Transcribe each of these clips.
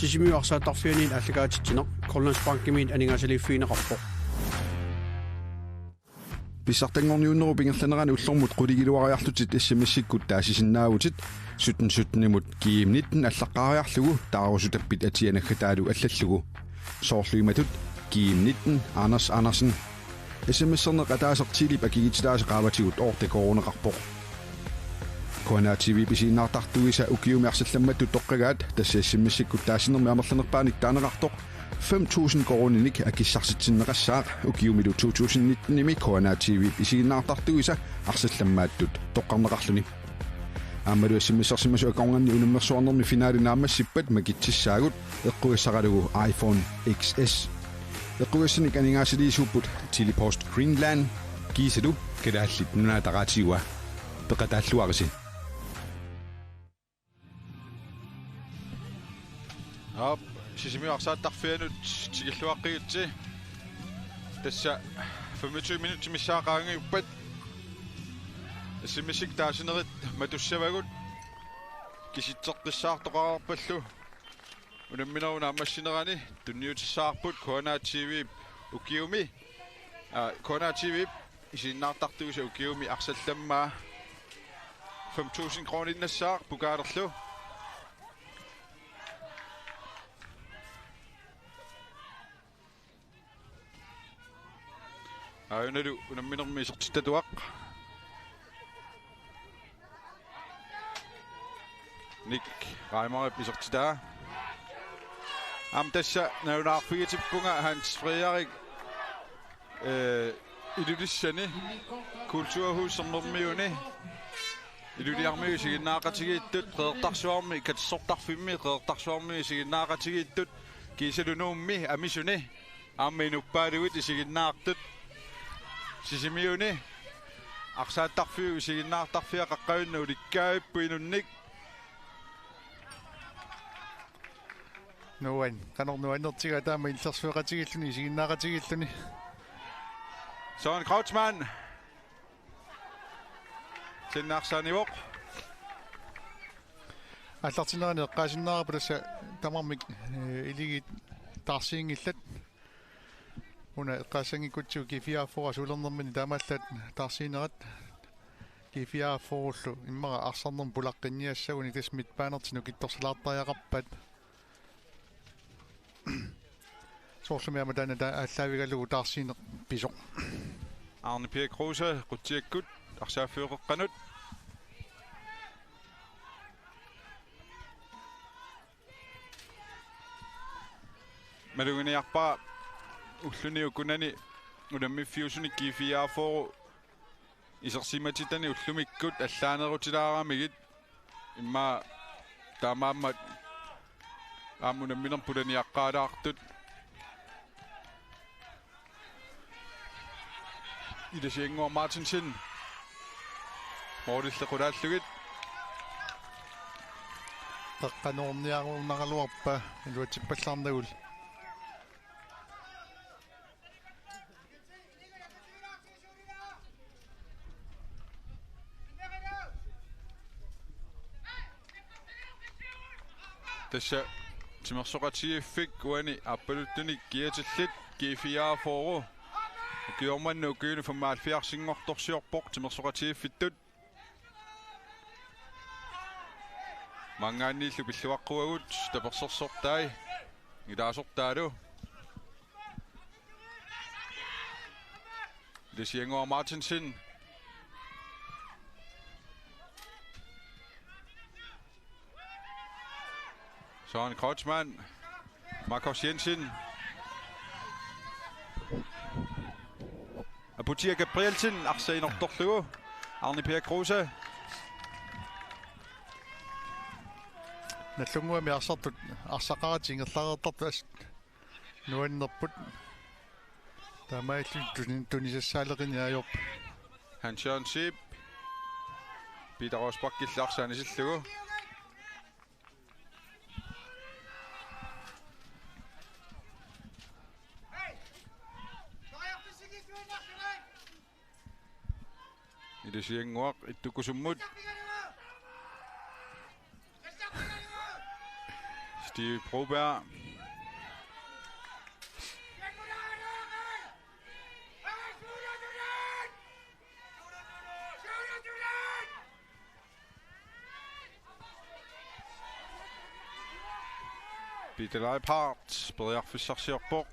Sisimiuarsaattarfianiin allagaatittineq Grønlandsbankimiin aningasaliiffiineqarpoq Pissartangorniunneru pingerlanerani ullormut quligiluariarlutit issimissikkut taasisinnaautit 17-17-imut kiimnitten allaqqaariarlugu taarusutappit atianaggатaalu аллаллугу soorluimatut kiimnitten Anders Andersen SMS-erne qataasertilip akigititaaсе qaavatigut oorte koroneqarpoq Kona TV bisiinnaartartuisa ukiumiarsallammattu toqqagaat tassaassimissikkut taasinermi amerlanerpaanik taaneqartoq 5,000 koronenik akissarsitinneqassaaq ukiumilu 2019-imi Kona TV bisiinnaartartuisa arsallamaattut toqqarneqarluni Amaru SMS-ersimasu akornganni unummersuarnermi finaalinaammassippat makitsissaagut eqquissaqalugu iPhone XS eqquissanik aningaasiliisuupput Telepost Greenland kiisatu kadaallit nunaataqaatiua peqataalluarisi Op, sisimiuarsaattarfianut tigilluaqqiitsi tassa 25 minutter missaaqaangiuppat simissik taasinerit matussavagut kisitseqqissaartoqararpallu unammineruna ammassinerani tunniutissaarput Kona TV ukiumi Kona TV isiinnaartartuusa ukiumi arsallammaa 5,000 kroninassaaq pukaalerlu Ayunalu unamminermi isertitatuaq Nick Reimer isertitaa tassa naunaarfigatippunga Hans Frederik ilulissani kulturhussernermiuni iluliarmiu siginnaaqatigiittut qeertarsuarmi katsortarfimmi qeertarsuarmi siginnaaqatigiittut kiisalunuummi amisuni aammiinuppaalugut isiginnaartut sisimiuni arsaattarfiu siginnaartarfia qaqqaunna ulikkaappuinunnik Nuan qanornuanertiga taama illersueqatigilluni siginnaaqatigilluni Søren Krautsmann Tinnaarsaanivoq аллартинерани эққаасиннаарапуласа тамармик илигит таарсиингиллат уна эққаасангиккутсу кифиааффора сулернэрмини таамааллат таарсиинерат кифиааффоруллу иммара арсарнерм пулаққинниассагуни тасмит паанертину китторсалаартариақарпат соорлумиама таана ааллаавигаллугу таарсиинеқ писоқ Arne Pierre Kruse qutiakkut arsaafiuqeqqanut malunguniarpa ulluni ukunani unammifiusuni kifiaaforu isersimatitani ullumikkut allaanerutilaaraamigit imma taamaammat aamunamminerpulaniaqqaalaartut Idasiengor Martinsen Mortillequlaallugit qaqqanorniaruunaqaluarpa iluatippallarnagul tassa timersoqatigiffik uani appaluttunik kiatillit kifiaaforu Ukiormannu ukiuni formaalfiarsinngortorsiorpoq timersoqatigiffitut mangaanniillu pilluaqquagut tapersersortai ilaasortaalu Idasiengor Martinsen Søren Krautsmann Markus Jensen Abutia Gabrielsen arsainortorlugu Arne Pierre Kruse наллунгуами арсартут арсақаратингерлареэртарту ас нуаннерпут таамаиллу тунисассаалеқини аёрп Hans Jørgen Schiep Peter Rosbach killаарсааnisillугу Idasienguaq ittukusummut Steve Broberg. Peter Leiphardt, Bredjak Fischer-Sjörbok.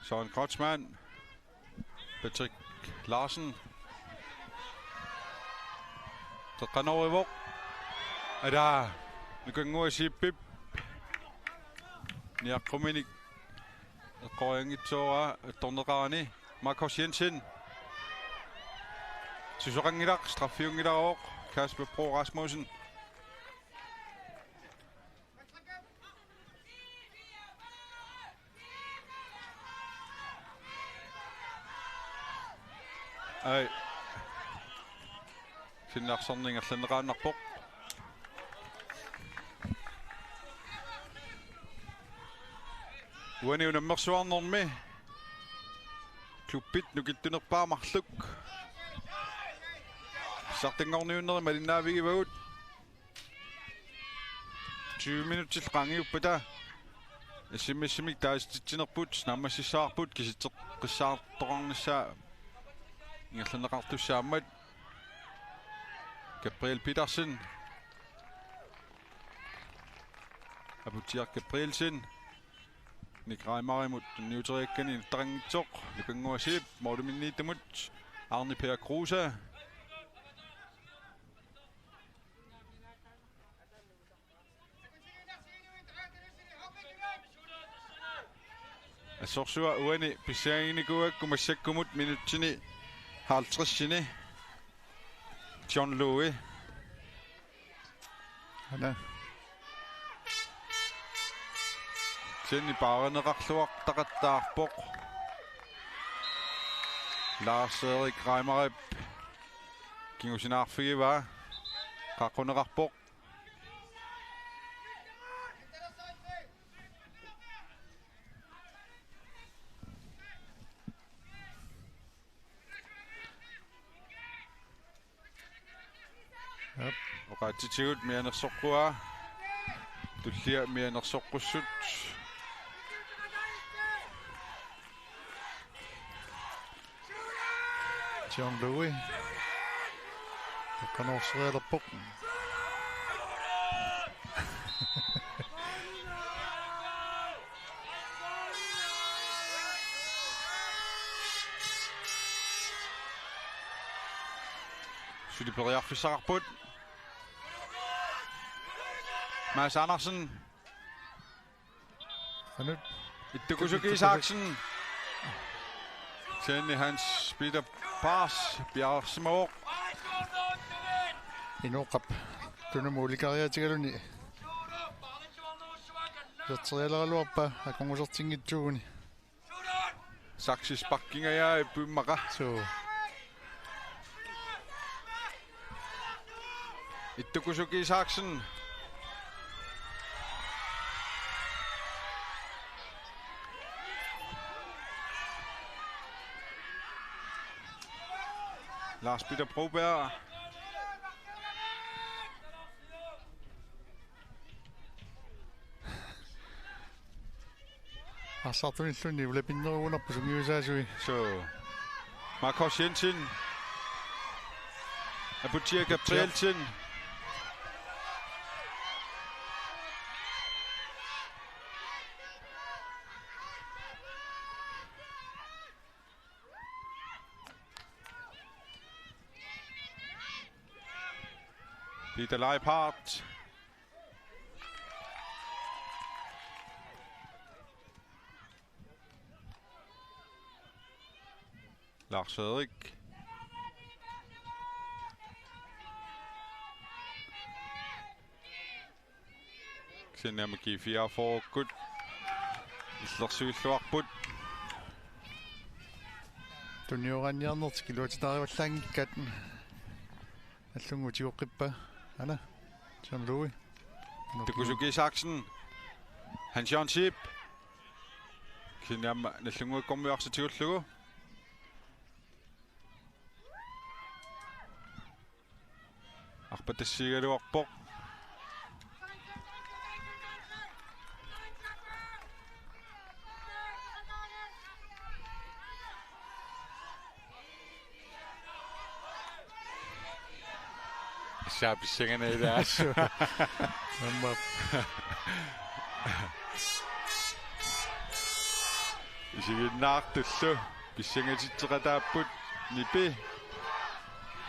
Søren Krotsmann, Patrick Larsen, Taqanovivok, ada nukangua-sipip, niaqquminik, qoyangitsuara torneqarani, Marcus Jensen, susoqangilaq, straffiungilaroq, Kasper Bro Rasmussen. Ай. Sinnarsarning алланеqaannarpoq. Uani unammersuarnermi. Klubbit nukittunerpaamarluk. Sartingorniunneri malinnaavigivagут. 20 minutil qangiuppata. Simmissimik taastittinerput nammassissaarput kisitteqqissaartoqarnissaa Ingerlundeqartussaammat Gabriel Petersen Abutiaq Gabrielsen Nick Reimarimut Niuteriakkani tarangitsoq lukanguasip Morduminniittamut Arni Per Kruse Assorsua uani pissaanginikuak kumassakkumut minutsini 50 John Louis. Hana. Sen i bareneraqluaq taqattaarpoq. Lars Erik Reimarip. Kingusinarfigiva. Qaquneqarpoq. Oqaatitigut mianersoqqua tullia mianersoqqussut John Louis. Qanorsereerlerpoq. Syliperiarfissaqarput. Mads Andersen. Hanut. Ittukusuki Isaksen. Sen i hans Peter Pars. Bjarsemaarup. Inoqap. Tunamuulikariatigaluni. Serterialerluarpa aqungusertingitsuuguni. Saksis Bakkingaja Bymmaqa. So. Ittukusuki Isaksen. Lars Peter Broberg. Arsartunilluni ulapinneruunarpu sungiusaasui. Så Marcus Jensen. Abutiaq Gabrielsen. Peter Leiphardt. Lars Erik. Sinamaki 4 for good. Иллерсуиллуарпут. Tunnioraniarnertik kiluatitariullaangikkat. Allungutiuqqippa. Ana. John Louis. Ittukusuki Isaksen. Hans-Jørgen Schip. Kinam nallunguikkormiarsitigullugu. Arpatassigaluarpoq. Saapissangana ilaassu. Namma isiginnaartullu pissangatitteqataapput nipi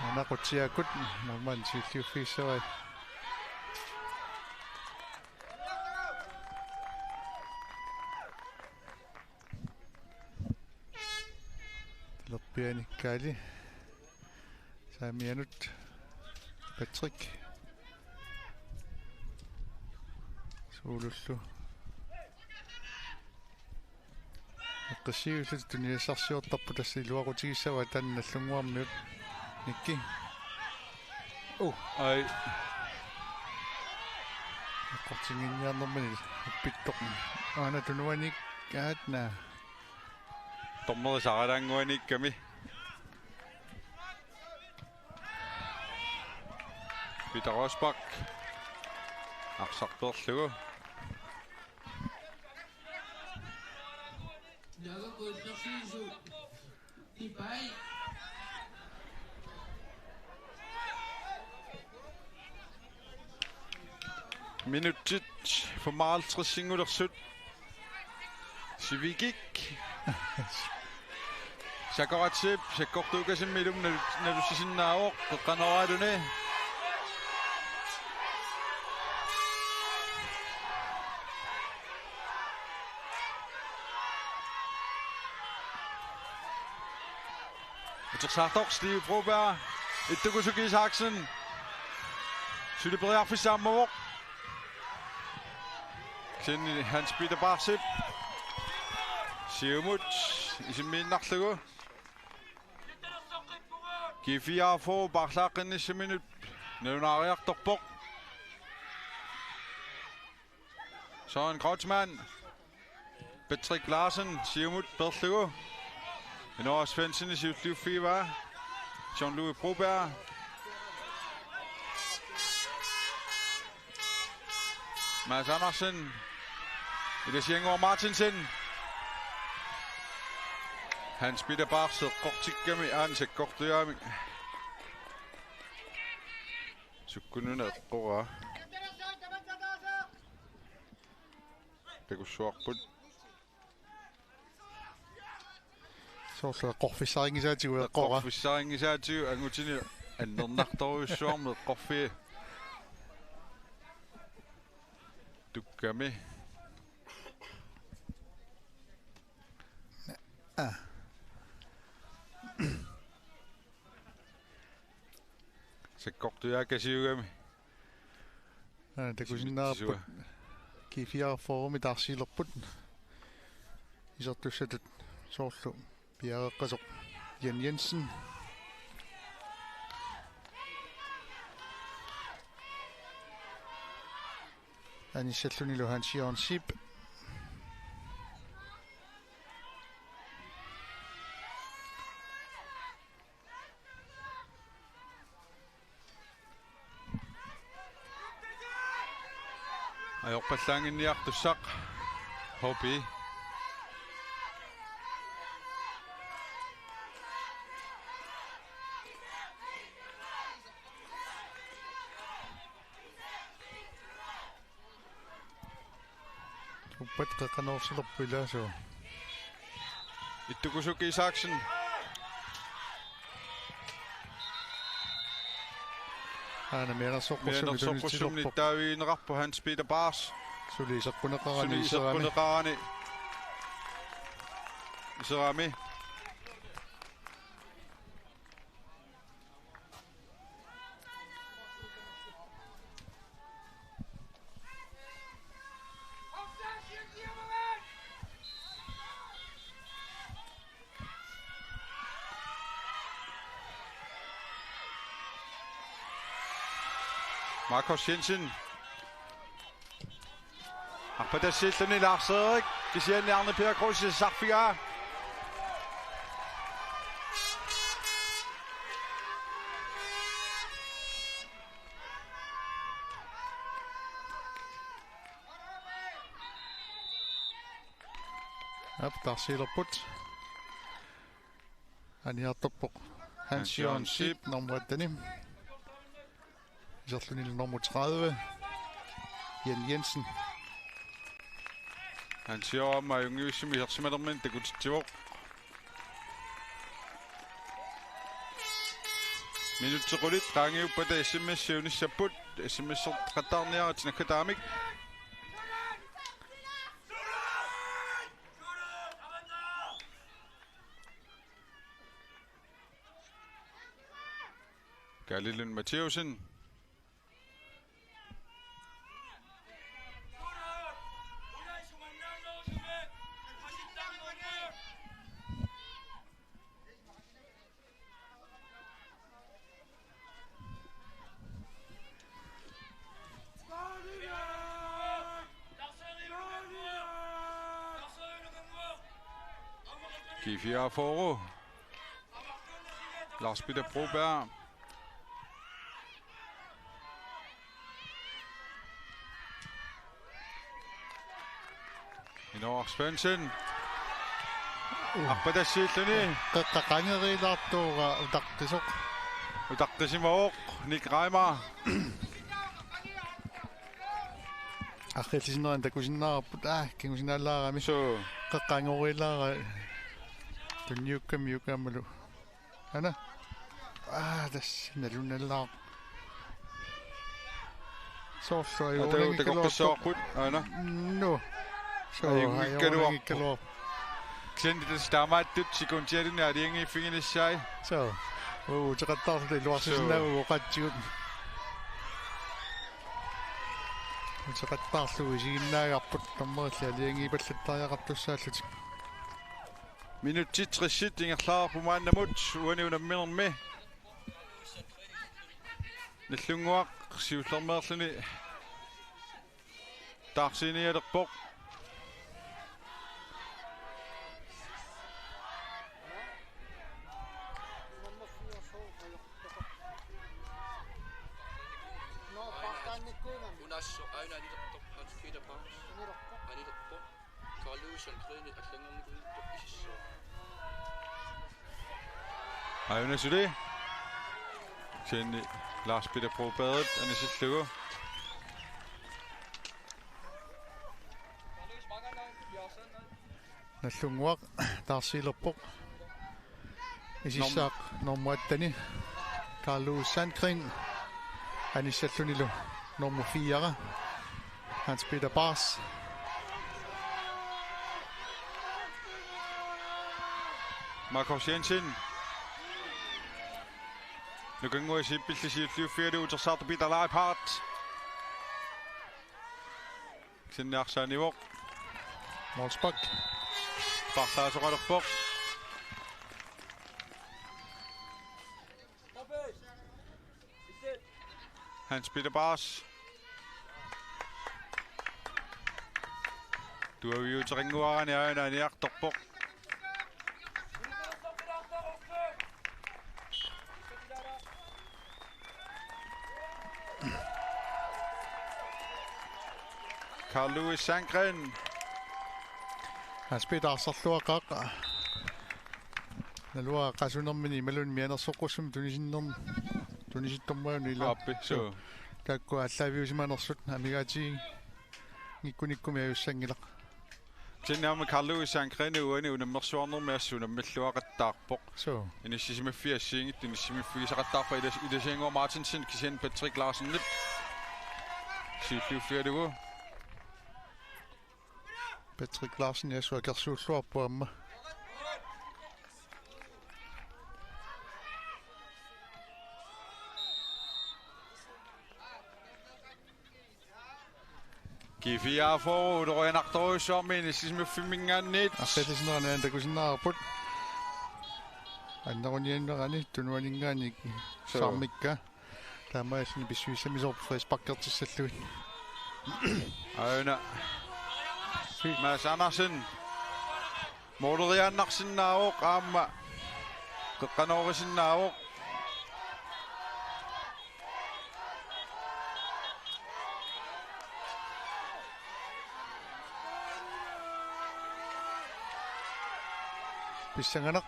anaqutiakut namman silliuffiissavai tillerpianikkaali saamianut Patrick suulullu qisiulut tuniassarsiortarpu tassiluaqutigissawa tannallunguarmiut nikki ai qortinginniarnermani uppittoq aana tunuanik aatna tormerisaralanguanikkami Peter Rosbach aqsarperlugu minuttit for maltressingulersut Sivigik Sakaratip sakkortuukasimilum nalussisinnaavoq qeqqaneraалuni Utersartoq Steve Broberg Ittukusuki Isaksen Syleberiarfissaammaavoq Sen Hans Peter Barsip Siumut isimmiinnarlugu G4 parlaaqinnissaminut nalunaariartorpoq Søren Kreutzmann Patrick Larsen Siumut perlugu Inor Svensson i Sivliufiva Jean-Louis Broberg Mads Andersen Elias Jengård Martinsen Hans Peter Barsel qortikkami aansakkortuyaami sukkununa eqqora takussuarput soorlu eqqorfissaaringisaatigu eqqora qorfissaaringisaatigu angutini annernartoruissuarmu eqqorfi tukkami sakkortuyaakasiugami takusinnaarput G4 forumi tarsiilerput isertussatut soorlu piareqqasoq Jan Jensen anissallunilu Hans-Jørgen Schip ajorpallaanginniartussaq hobi uppat qeqqanersilerpu ilaasua Ittukusuki Isaksen aana Menersorpusumni taaviinerarpu Hans Peter Bars suliiseqquneqarani iserquneqarani iserami Marcus Jensen Arpadassilluni Lars Erik. Kisian Arne Per Kruse Sarfiga. Tarsiilerput aniartorpoq Hans-Jørgen Sip nummer 8 Iserlunil nummer 30 Jan Jensen Hans-Jørgen Majungiussimi hersimalermin takutitsivoq. Minuttequlit qaangiuppata SMS-siunissaput SMS-qatarniarat nakkataamik. Galilin Matheusen. Kifia Foro. Lars Peter Broberg. Inor Svensson. Arpadassilluni. qaqqaqangerilaartuuga utaqtisoq Utaqtisimaoq Nick Reimer. аққилисинеран такусиннаарпут кигусинааллаарами Så qaqqangorilaara tunniukkammiukaammalu ana das nalunallaa soorsuayu det går på så godt. Ana. no so Ayungikkaloorpo. Klient det stammer det sekundæren er det ingen fingrene sig. so teqattaarlu luarsisinaagu oqatsigut teqattaarlu isiginnaagаарput tammerilla aliangiipallattaajaqartussaallut Minut 60 ingerlaar på maannamut uaniunamminermi med. Nillunguaq siullermeerluni taarsiinialerpoq. Ayuna Sudi. Sen Lars Peter Broberg anissillugu. nallunguaq taarsiilerpoq isissaaq normuattani Carlos Sandgren anissallunilu nummer 4 Hans Peter Bars Marcus Jensen. Nu kan gå i sit billesiuliufiadu utersartupita laipart. Sinnaarsaanivoq. Målsbak Partaasoqalerpoq. Hans Peter Bars. Du er jo tringuarani aina niartorpoq. Carl Louis Sandgren. Hans Peter Arsalluaqaaqa nalua qasunermini malun mianersoqqussum tunisittormuanu ila Appi so. takku allaaviusimanersut amigaati ngikkunikkum ajussangilaq Sinnaama Carl Louis Sandgren uani unammersuarnermiassunammalluaqattaarpoq. so Inissimiffiassiingit inissimiffigisaqattaarpa Ilasiangor Martinsen Kisian Patrick Larsen nip. Siulliuffiadugu. Patrick Larsen yasuakersuulluarpu amma Kifia for utoruinartoruissuarmi inissimiffimingaannit. aqqilisnerani takusinnaarput anneruniannerani tunuaningaani saarmikka taamaasni pissuissamisorpu frisparkertissalluit Aina Mads Andersen. Moderiannarsinnaavoq aamma qeqqanoorisinnaavoq. Pissanganak.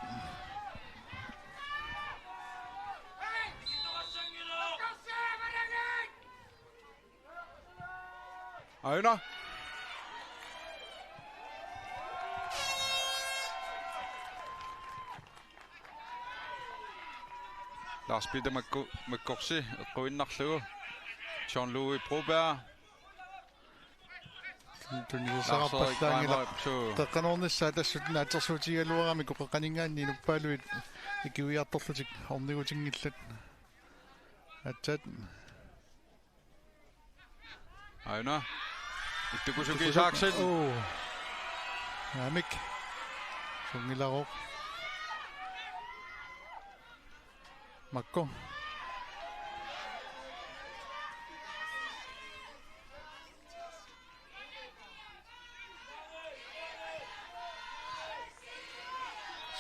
Aina. Lars Peter McCorsi eqquinnarlugu. Jean-Louis Broberg. Tunnisaqarpallaangila teqqanornissaa tassutna atersuutigaluarami koqeqqaningaanni nuppaaluit ikiuiartorlutik ornigutingillat attat Aina. Ittukusuki Saaksen. Amik. Sungilaroq. Makko.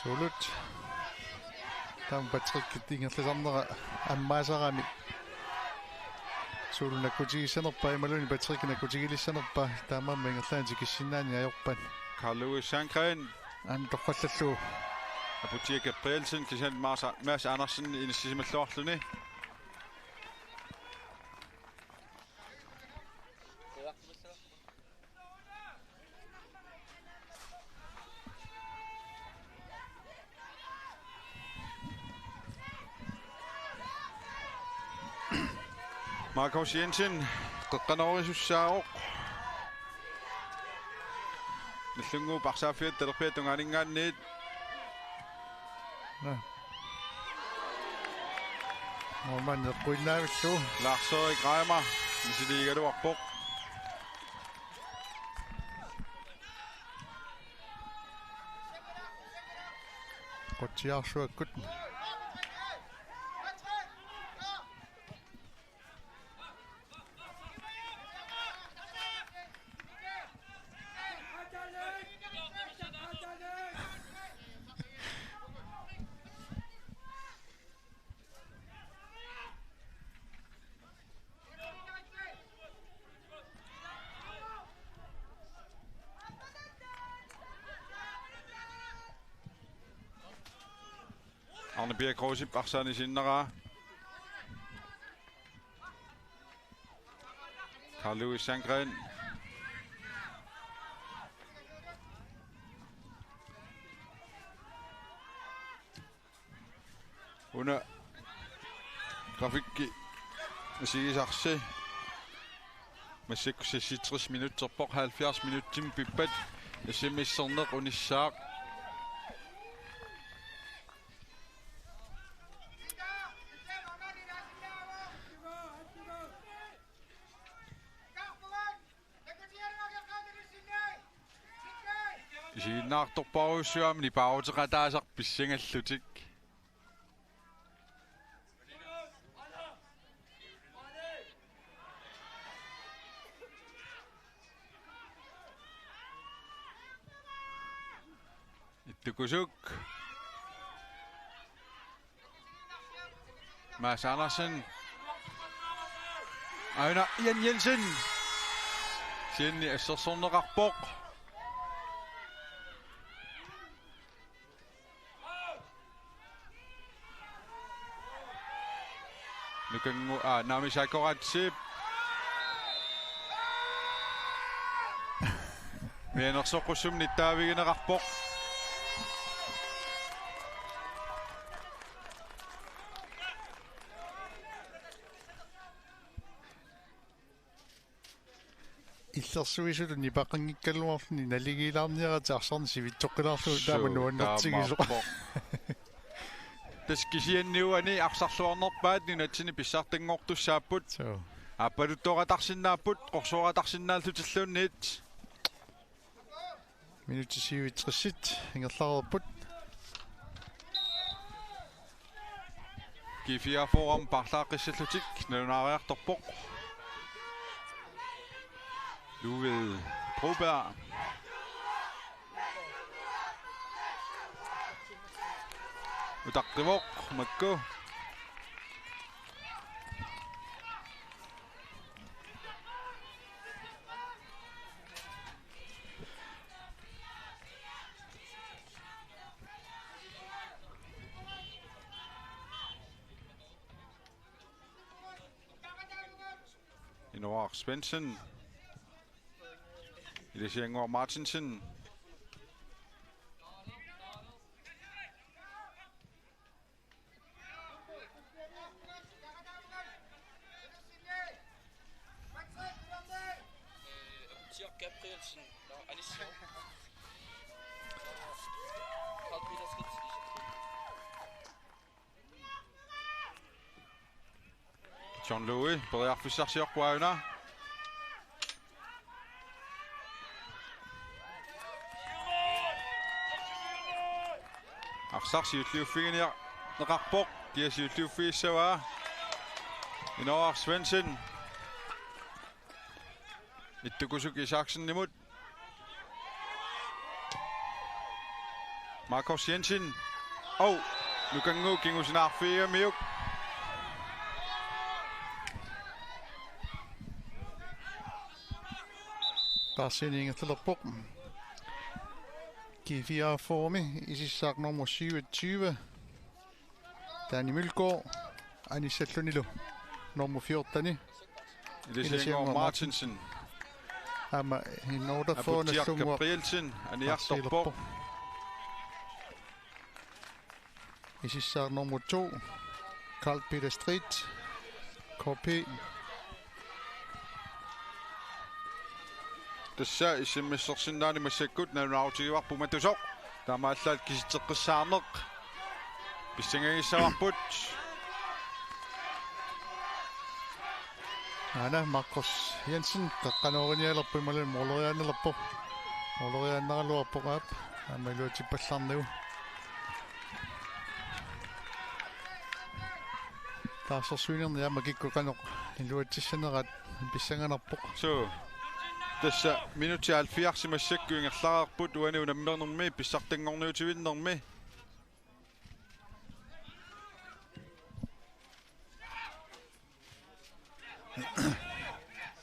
Sulut. Tam Patrick tingerlisarnera аммаасарами суулнаккутигиссанерпа ималуни Patrick наккутигилиссанерпа таамаама ингерлаани киссиннаани ajorpan Carl-Louis Sandgren. тоққаллаллу Apotheker Gabrielsen, Christian Mads Andersen inissisimalluarluni. Markus Jensen, qeqqanoorisussaaroq. Nallungu parsaafiat talerpiat tunganingaanniit. Norman eqquinnaavilluu Lars-Erik Reimer, nisiliigaluarpoq. qutiarsuakkut Arne Birk Rosip Arsani Sinnera. Carl-Louis Sandgren. Under grafikki Sigisarsi. Med 66 minutter på 70 minutter pippat. SMS-serneq unissaaq. Isiinnaartorparuussuamni pauteqataasaq pissingallutik. Ittukusuk. Mads Andersen. Aina Jan Jensen. Sienni assersorneqarpoq. Nukangu Nami Sakoratsip. Mianersoqussum nittaavigineqarpoq. иллерсуисулуни пақангиккалуарлуни налигилаарниарати арсарни сивитсоққилаарлу таама нуаннертигисо таскисианниуани арсарлуарнерпаат нунатсини писсартангоортуссааппут аппалутторатарсиннааппут қорсуаратарсиннааллутиллуунниит минутисивитриссит ингерлаарерпут кифиафорам парлааққиссаллутик налунаариарторпоқ Louis Broberg Utaqqivoq makku. Inoar Svensson. Ilisiangor Martinsen. Gabrielsen og Alisio. Carl Peter Fritz. John Louis, Beriarfissarsiorpuauna. Arsarsiutliuffiginiar neqarpoq kiasiutliuffiissavaa. Inoar Svensson. Ittukusuk Isaksen-nimut. Marcus Jensen. Nu kangu kingusinarfiga miuk. Barsendingen til Lopok. G4 formi i sidste nummer 27. Danny Mølgaard. Anissa Klunilo. Nummer 14. Ilisiangor Martinsen. Amma in order for Abutiak Gabrielsen. Aniartorpoq. I sidste nummer 2. Carl Peter Street. KP. Tässä isimmissorsinnaani massakkut naunaautigivarpu matusoq. Taamaallaat kisitteqqissaarneq. Pissangagissavarput. Ana Marcus Jensen qaqqanuorinialerpu imalun morleriaanerlerpu. Morleriaaneraluarpuqaap. Amaluatipallarniu. Taassorsuinerni ama kikkuqanoq iluatissanerat pissanganerpoq. So. Tässä minuutti 70 massakkuingerlararput uani unammernermi pissartangorniutivinnermi.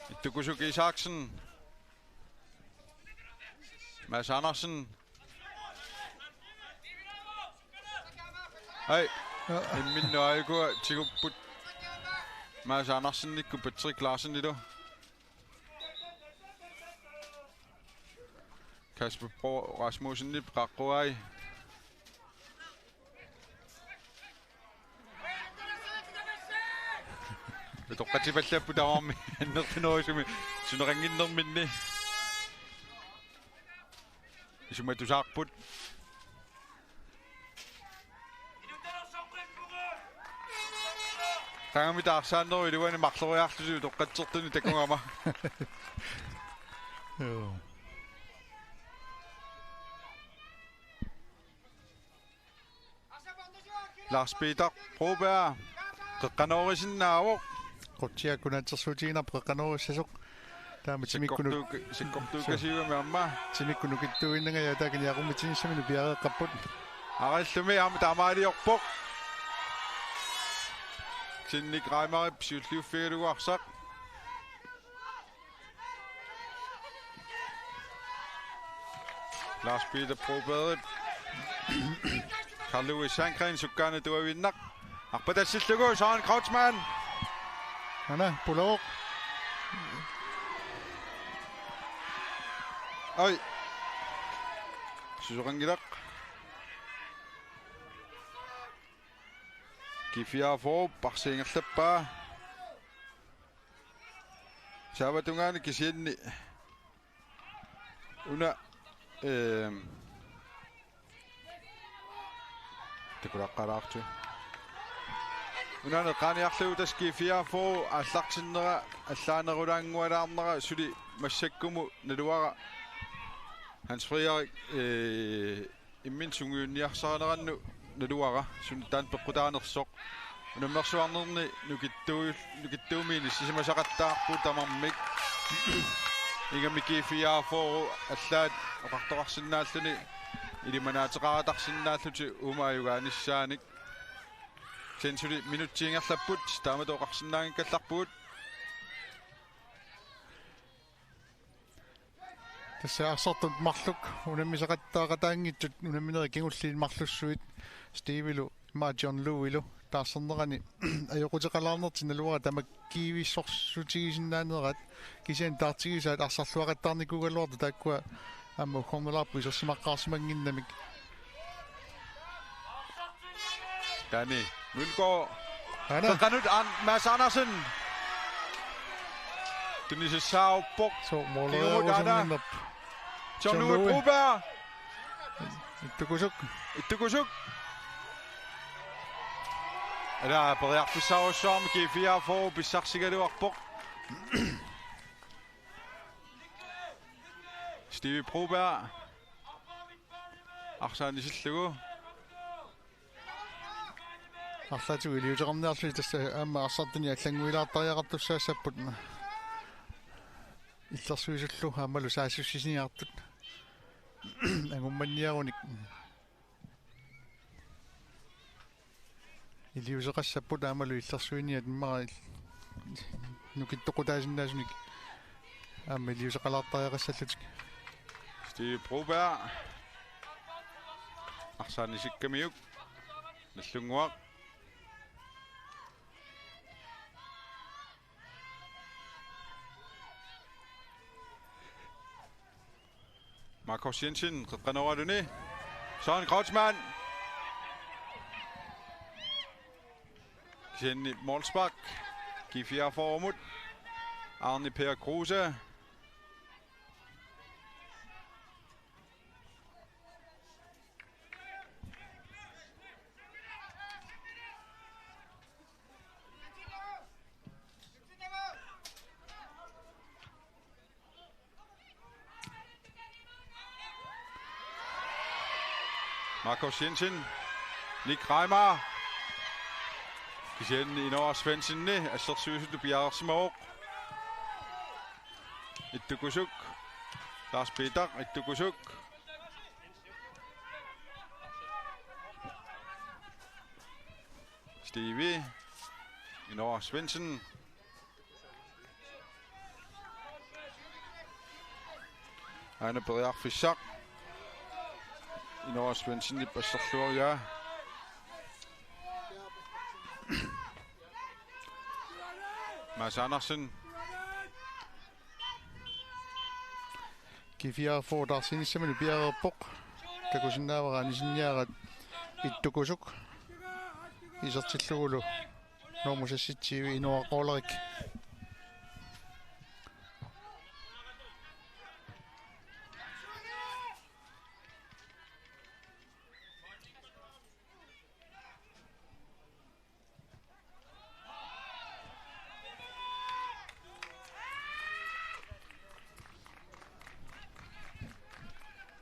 Ittukusuk Isaksen. Mads Andersen. Hej. En min øjegård tikupput. Mads Andersen ikku Patrick Larsen ido. Kasper Borg Rasmussen i Braquai. Det er rigtig vel på der om noget som sådan ringen der minne. Som du sagt på. Kan vi der sandro det var en makler jeg synes du kan sådan det kommer mig. Lars Peter Broberg. Qaqqanuorisin naawo. Qutsia kunatsersuutiina qaqqanuorissasuq. Taama timikkunu sikkortuukasiuga amma. Timikkunukittuinnanga ja taakiniaqummitinnissaminu piareeqqapput. Arillumi amma taamaaliorpoq. Sinnik Reimarip siulliuffigaluguarsaq. Lars Peter Broberg. Karl-Louis Sandgren sukkaane tuavinnak. Arpatasillugu Søren Krautsmann. Anna Pulov. Oi. Susurangilaq. Kifia for parsingerlappaa. Saavatungani kisianni. Una Tekuraqqaraartu. Unana qaaniarlugu taskifia for аллартиннера аллаанерулаангуалаарнера сули массаккуму налуара Hans Frederik immin sunguunniarsaranеранну налуара сунтаан пеққутаанерсоқ унаммерсуарнерни нукиттуумиини сисимасақаттаарпу тамармик игамикифиа for аллаат оқарторарсинааллуни илиманаатеқаратарсинааллути умааюгааниссааник Sensuli minuttiingerlapput taamatoqarsinnaangikkallarpugut. Tässä assortut marluk unammisaqattaaqataangittut unammineri kingulliin marlussuit Stevelu ma John Louilu taassernerani ajoqutеqalaarnertinaluара tamakkiivissorsutigisinnaanerat kisian taartigisaat arsarluaqattarnikugaluartu taakkua amma ukhornulaarpu isersimaqqaarsimanginnamik Danny Mølgaard. ana Qanut Mads Andersen. Denise Sauerborg. so Kiurudana. John Louis Broberg. Ittukusuk. Ala periarpissarussaarum G4 for bissarsigaluarpoq. Stevie Broberg. Arsaanisillugu. арлаатуги илиутеқарниарлуи тасса аама арсартани аллангуилаартариақартуссаассаппут иллерсуисуллу аамалу саассуссисиниартут агумманниаруник илиусеқассаппут аамалу иллерсуиниат иммара нукиттоқутаасиннаасуник аама илиусеқалаартариақассаллутик Stevie Broberg. Arsaanisikkamиук. Наллунгуақ. Markus Jensen, qeqqanuarluni. Søren Kreutzmann. Jenny Molsbak. G4 forumut. Arne Per Kruse. Markus Jensen, Nick Reimer, Kishen Inor Svensson, Assersyset Bjergsmog, Ittukusuk, Lars Peter, Ittukusuk, Stevie, Inor Svensson, Anne Bjerg Fischer, Inor Svensson i Basserflor, Mads Andersen. G4 får der sinne bjerget bok. Der kunne sådan der var en ingeniør i Tukusuk. I så til Lolo. Når man så sitter i Nord Rollerik.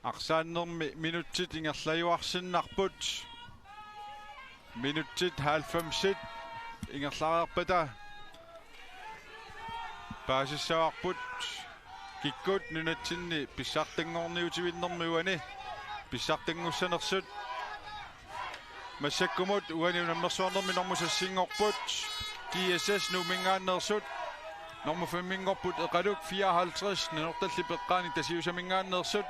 Arsaanner minuttit ingerlajuarsinnarput. Minuttit 90 ingerlaarpata. Basissaarput. Kikkut nunatsinni pissartangorniutivinnermuani. Pissartangussanersut. Massakkumut uani unammersuarnermi normusassingorput. GSS numingaannersut. Normufimingorput eqaluk 54 nanortalli peqqaani tasiusamingaannersut.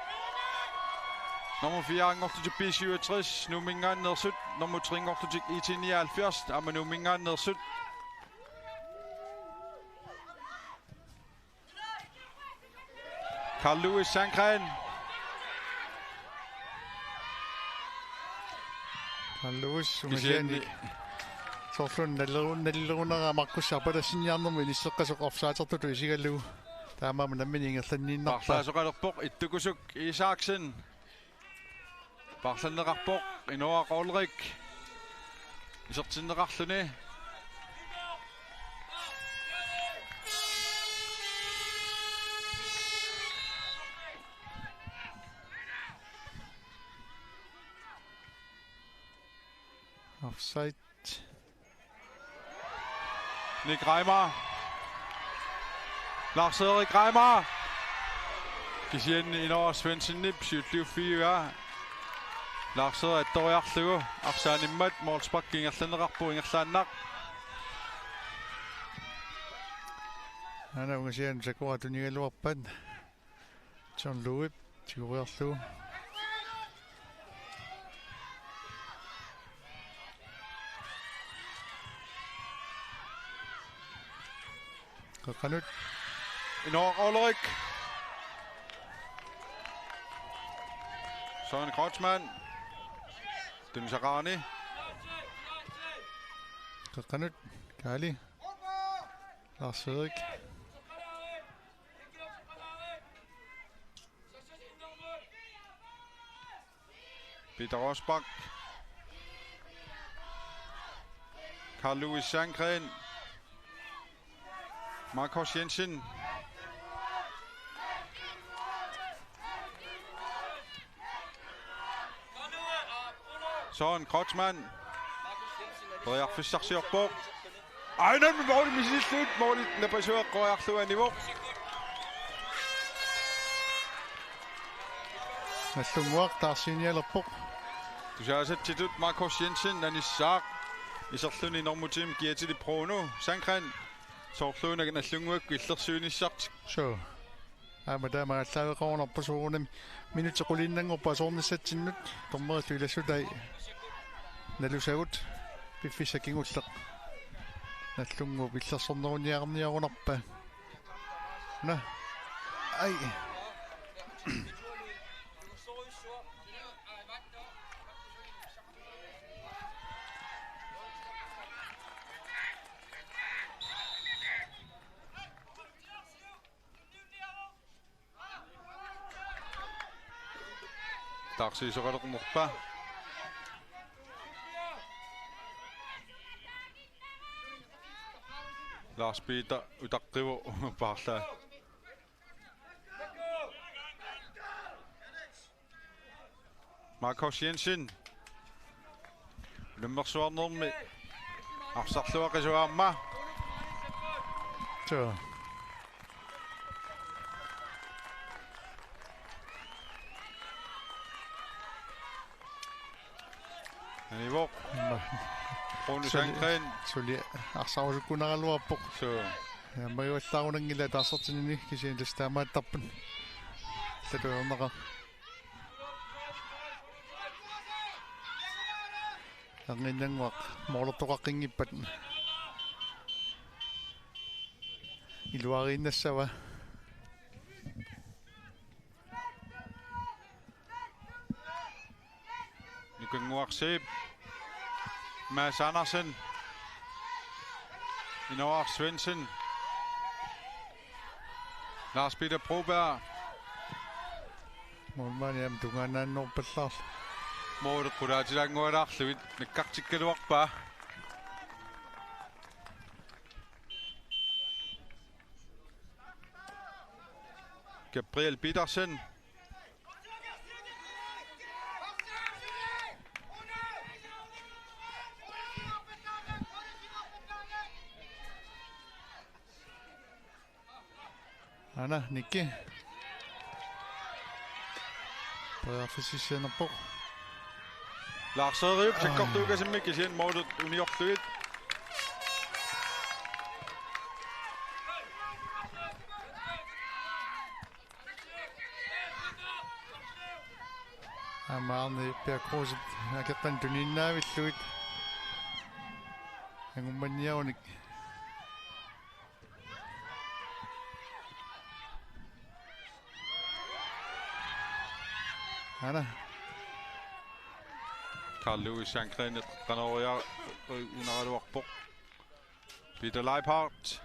Nummer 4 ngortutik 67 nu mingaannersut nummer 3 ngortutik 79 amma nu mingaannersut Carl Louis Sandgren Carl Louis umasiani sorlun nallunera markussarpala sinniarnermi nisseqqasuq offsaatertut isigallugu taamaama nammini ingerlanniinnarpa Parlaasoqalerpoq ittukusuk Isaksen Parlanneqarpoq Inora Rolrik Isertinneqarluni offside Nick Reimer Lars-Erik Reimer Kisien Inora Svensson Nip 74 Larsera attoriarlugu arsaanimmat Mortsbakki ingerlanerarpu ingerlaannaq. Ana ungasian sakua tunigaluarpat. John Louis tiguerlugu. Qaqqanut Inor Ulrik. Søren Kreutzmann. Dymsarani. Qaqqanut Kali. Lars Frederik. Peter Rosbach. Carl Louis Sandgren. Marcus Jensen. Søren Kreutzmann. Frederik Fischer-Sjørbog. Ej, nej, men Morten, vi siger slut. Morten, der besøger Grøjarløb niveau. Nallunguaq taarsiinialerpoq. Du ser altså til Marcus Jensen, den i sak. I sortlun i normutim gietili prono. Sandgren. Sortlun er nallunguaq illersyyn i sagt. So. Amadama allaaveqornerpasuunam minutequlinnanngorpasuornissatsinnut tormerilluilassutai nalusagut piffissakingulleq nallungu pillersorneruniaqarniarunarpa na ai Taksi soqalernerpa. Lars Peter utaqqivu parla. Marcus Jensen. Nummersuarnermi. Arsarluaqisuaamma. so Niveau. Rune Sandgren. suli arsarusukkunaraluarpoq Så majuallaarunangila taassertinini kisiin tastaamaattarpun latuerneqa anginnanguaq moorlertoqaqqinngippat iluariinnassava Nikunguaqsiip. Mads Andersen. Inor Svendsen. Lars Peter Broberg. molmaaniam tungaanaannorpallar Måde qulaatilaangualaarluvit nakkartikkaluarpa. Gabriel Petersen. ana nikki Præfisissionerpoq Lars Sødriup, så går du ikke ikke igen målet uniorluvit. амаарни пиакруусит акеққан тунииннаавиллуит ангумманниауник ana Carl Louis Sandgren qanoriar unaraluarpoq. Peter Leiphardt.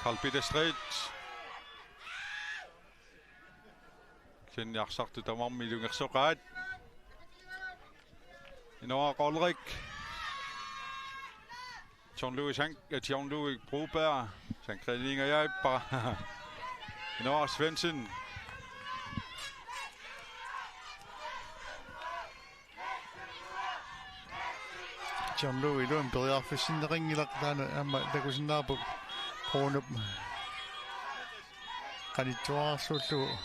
Carl Peter Strait. Ken jarsartu tamarmi lungersoqaat. Inor Ulrik. John Louis Broberg. Sandgren linger jeg bare. Inor Svendsen. John Louis luan periarfissinneringilaq taana amma takusinnaarpuk pruunup qanittuararsuullugu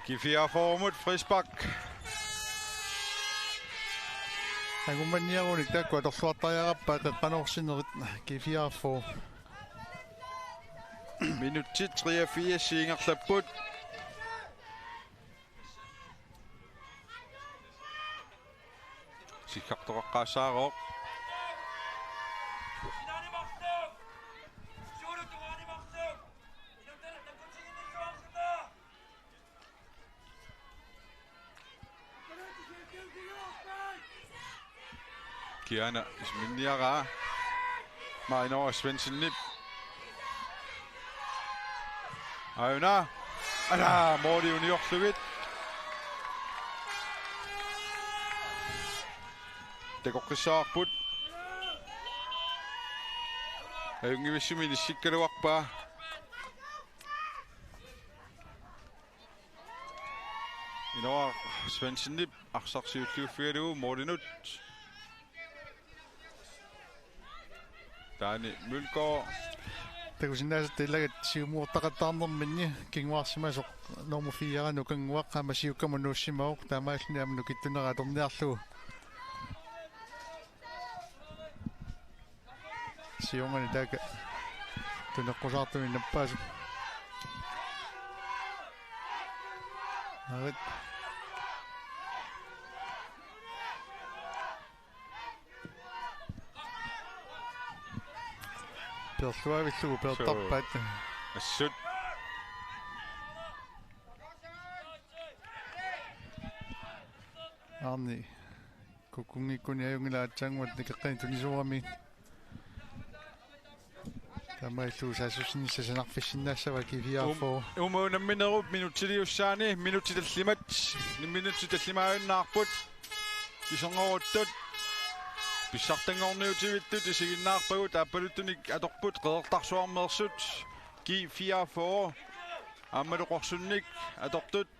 G4 får mod frisbak. Agumaniarunik takwa torsuartariarappa qanorsinerit G4 Minut til 83 singerlapput. Sikkartoraqqaasaaqoq. Kiana isminniaraa. Marinor Svensson Nip. Aina. Ala Mordi uniorluvit. Teqoqqissaarput. Ayungivissumi sikkaluarpaa. Inor Svensson Nip arsarsiulluuffigalugu Mordinut. Dani Mølgaard. takusinnaasat ilagat siumuortaqattaarnerminni kinguarsimasoq normu 4 nukanguaqqa masiukkamunuussimaoq taamaalliniamnu kittuneratorniarlugu siungani taaka tuneqqusartumi nappaasu arit perluavillugu pertarpaat Assut. arni kukungikkuni ajungilaatsaanguat nikeqqani tunisuurami tamaillu saasussinnissasanarfissinaassava kiviarfoo Umuunamminerup minutiliussaani minutitallimat minutitallimaagunnaarput kisongoruttut pissartangorniutivittut isiginnaarpagut aapaluttunik atorput qedertarsuarmeersut ki 4 аммалоқорсунник аторtut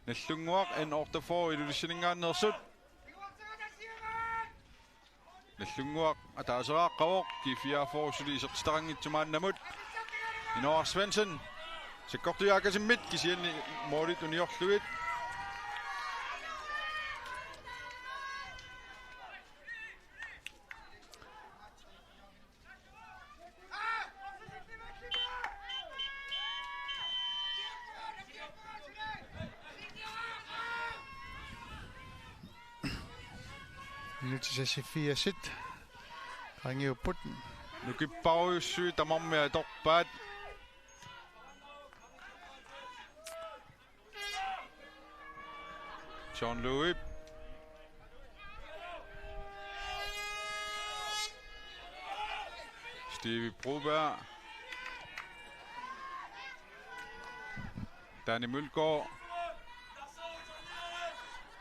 наллунгуақ эн ортафоо илулиссинингааннерсут наллунгуақ атаасерааққавоқ ки 4 сули исертитарангитсумааннамут Inor Svensson секкортуяакасиммит кисианни моолит униорлугит minutisassifiassit qangiupput nukipparuussui tamarmia torpaat John Louis Stevie Broberg Danny Mølgaard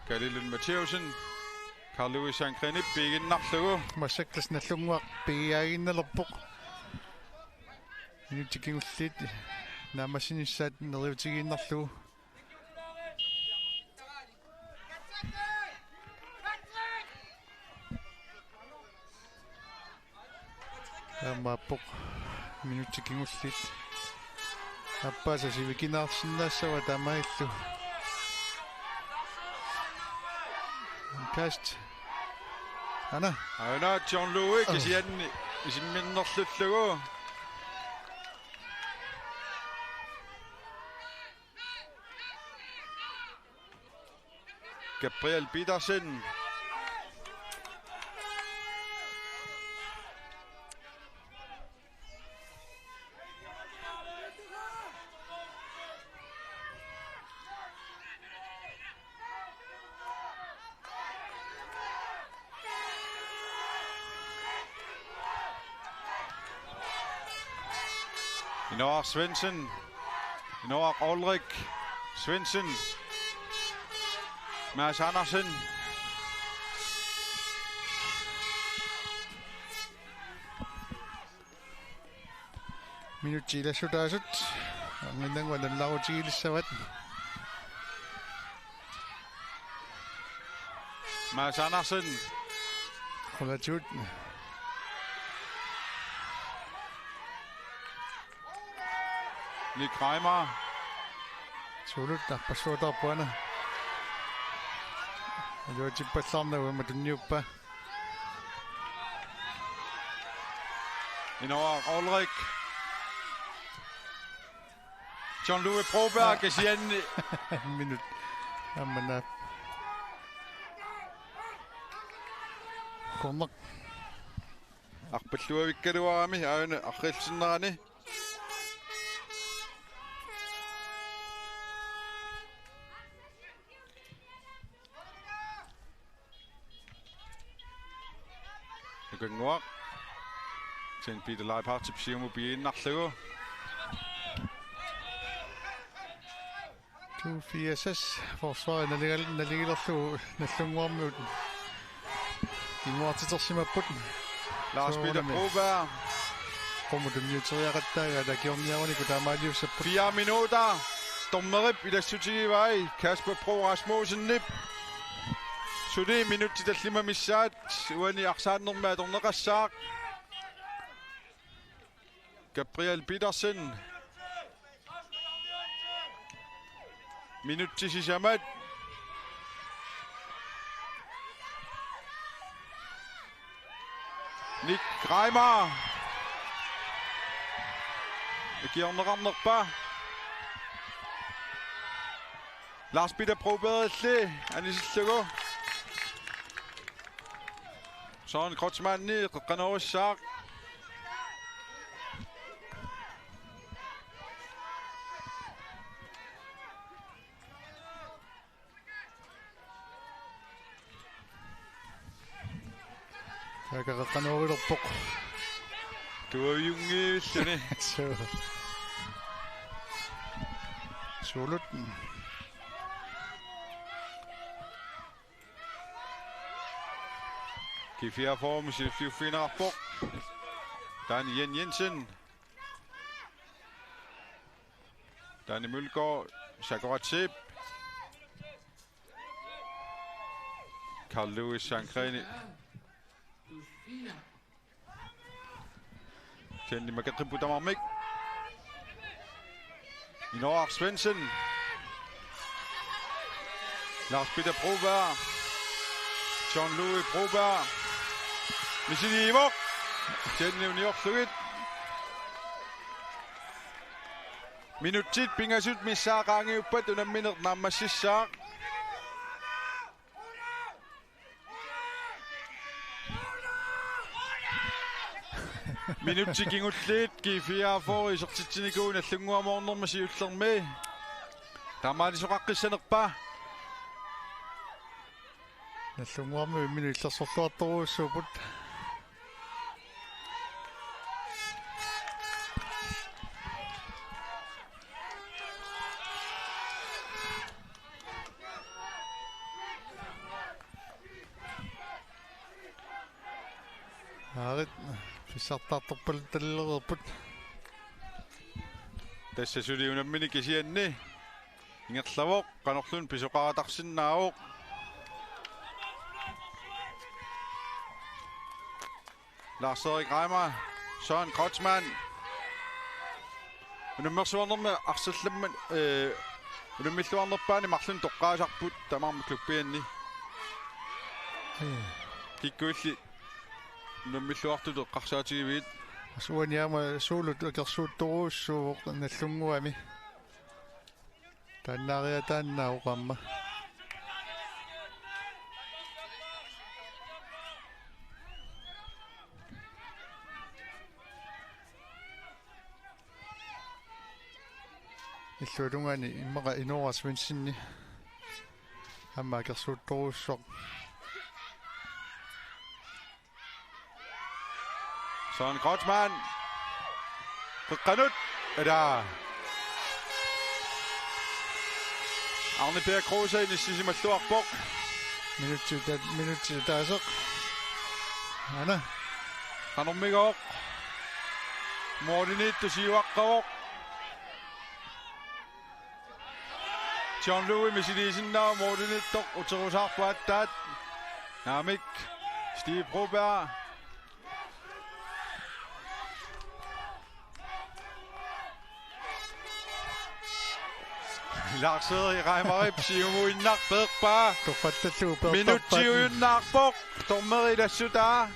Kalilun Matheusen Carl Louis Sankrenip piginnarlugu массаккласналлунгуақ пигиаагинналерпоқ минутикингуллит наамассиниссаат нериутигииннарлугу аммааппоқ минутикингуллит аппааса сивикинаарсиннаассава таамаиллу каст Anna. Aina John Louis kisianni isimminnerlullugu Gabriel Petersen Inor Svensson, Inor Ulrik Svensson, Mads Andersen, minutiilassutaasut anginnangualallarutigilissavat Mads Andersen, qulatut Nick Reimer, Sulut tarpassuutarpuana. Aluatipallarnagu matunniuppa. Indover Ulrik. Jean-Louis Broberg kan sige en minut. Amana. Kornak. Arpalluavikkaluarami auna arrilsinnerani. Nukanguaq. Sen Peter Leibhardt tipsiumu biinnarlugu. 2-4-6 forsvaret naligilerlugu nallunguarmiut. Kinguartitersimapput. Lars Peter Broberg. Qomutuniuteriaqattaaga takiorniaruniku taamaaliussapput. 4 minutter. Dommerip ilassutigivaai Kasper Bro Rasmussen nip. Sudi minutti tallimamissaat uani arsaannermaa torneqassaaq. Gabriel Petersen. Minutti sisamat. Nick Reimer. Ikiorneqarnerpa. Lars Peter Broberg anisillugu. Søren Kreutzmann qeqqanerussaaq. Qeqqanerullerpoq. Tuajungilluni. Sulut. Kifia form sin flyvfinderarpoq. Danny Jensen. Danny Mølgaard. Sakoratsip. Carl Lewis Sankreni. Kenny Makatrimputamamik. Inor Svensson. Lars Peter Broberg. Jean-Louis Broberg. Misini Imok. Kenny Uniorlugit. Minutit pingasut missaaqaangiuppat unamminert naammassissaaq. Minutti kingulliit Kifia for isertitsinikuun allunguamornermasi ullermi. Tamaalisoqaqqissanerpa. Nallunguarmi minullersorluartoruussuuput. Aarit fissartaartorpal tallererput. Tässä suli unammini kisianni. Ingerlavoq qanorlun pisoqaratarsinnaavoq. Lars-Erik Reimer, Søren Kreutzmann. Unammersuarnerma arsallamman unamilluarnerpaani marlun toqqaasarput tamarma klubbianni. Kikkuilli unamilluartut eqqarsaatigiviit. Asuaniama suulut akersuuttoruussuuq nallunguami. Tannaria taannauqamma. Illualungani immaqa Inora Svenssonni. Amma akersuuttoruussoq. Søren Kreutzmann. Qeqqanut. Ada. Arne Per Kruse inississimalluarpoq. Minutti taasoq. Ana. Qanormigoq. Mordenit siuaqqavoq. Jean-Louis misiliisinnaa Mordenittoq uterusarpuattaat. Naamik. Steve Broberg. Lars Erik Reimerip siumuinnar peerpaa Toqattallu peerpaa. minuttiujunnaarpoq tormerilassutaa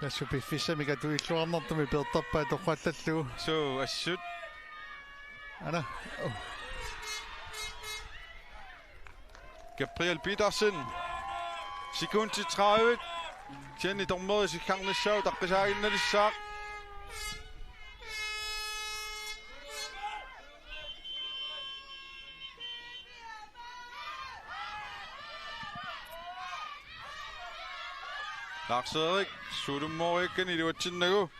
Lassu piffissamiga tuilluarnertumi peertarpaa toqattallu. so assut Ana. Gabriel Petersen sekund til 30 Jenny tormeri sikkarnissaau taqqisaaginnalissaaq Lars Erik suudummooriikkan iluatsinnagu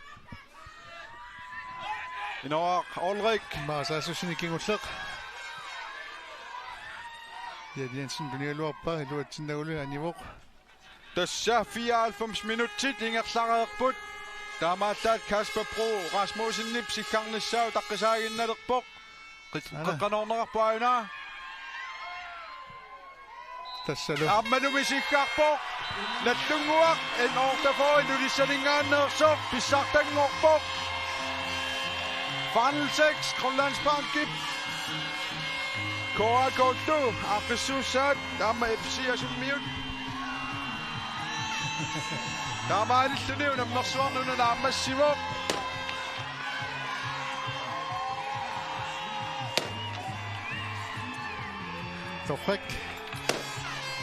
Inoaq Ulrik Maasaasusini kingulleq. Jensen bunialuarpaa iluatsinnaguли anivoq. Tassa 94 minuttit ingerlareerput taamaallaat Kasper Bro Rasmussen nip sikkarnissaau taqqisaaginnalerpoq qeqqanornerarpuaina Tassalu. ammalumi sikkarpoq nallunguaq en ortafoi nulissaningaanneersoq pissartangorpoq Final 6 Grønlandsbanken Kåre Gårdu Aqissuussaat taama FC asummiut taamaanilluni unammersuarnuna naammassivoq Toqak.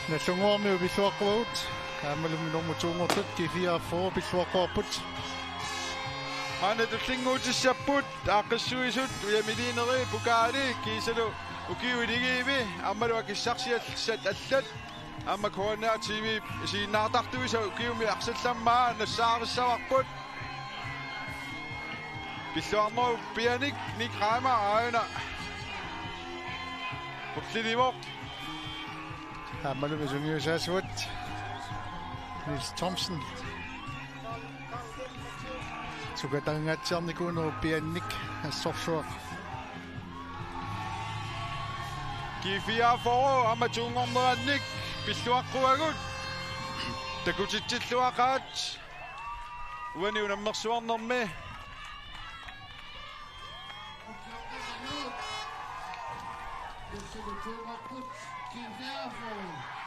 Nallunguarniu pilluaqquagut. Kaammalumi normutsuungortut G4 pilluaqquarput. Manne tullinguutissaput aqissuisut uyamilineri pukaali kiisalu ukiuligiivi ammalu akissarsiallsat allat amma Corona TV siinnaartartuisa ukiumi arsallammaa nassaarissavarput pilluarneru pianik Nick Reimer aina pullinivoq Kaammalumi sungiusaasuat. Nils Thomsen. Sukatangatsiarnikuuneru piannik assorsuaq. G4 for amma tuungornerannik pilluaqquagut takutitsilluaqaat uani unammersuarnermi This is the 2 G4.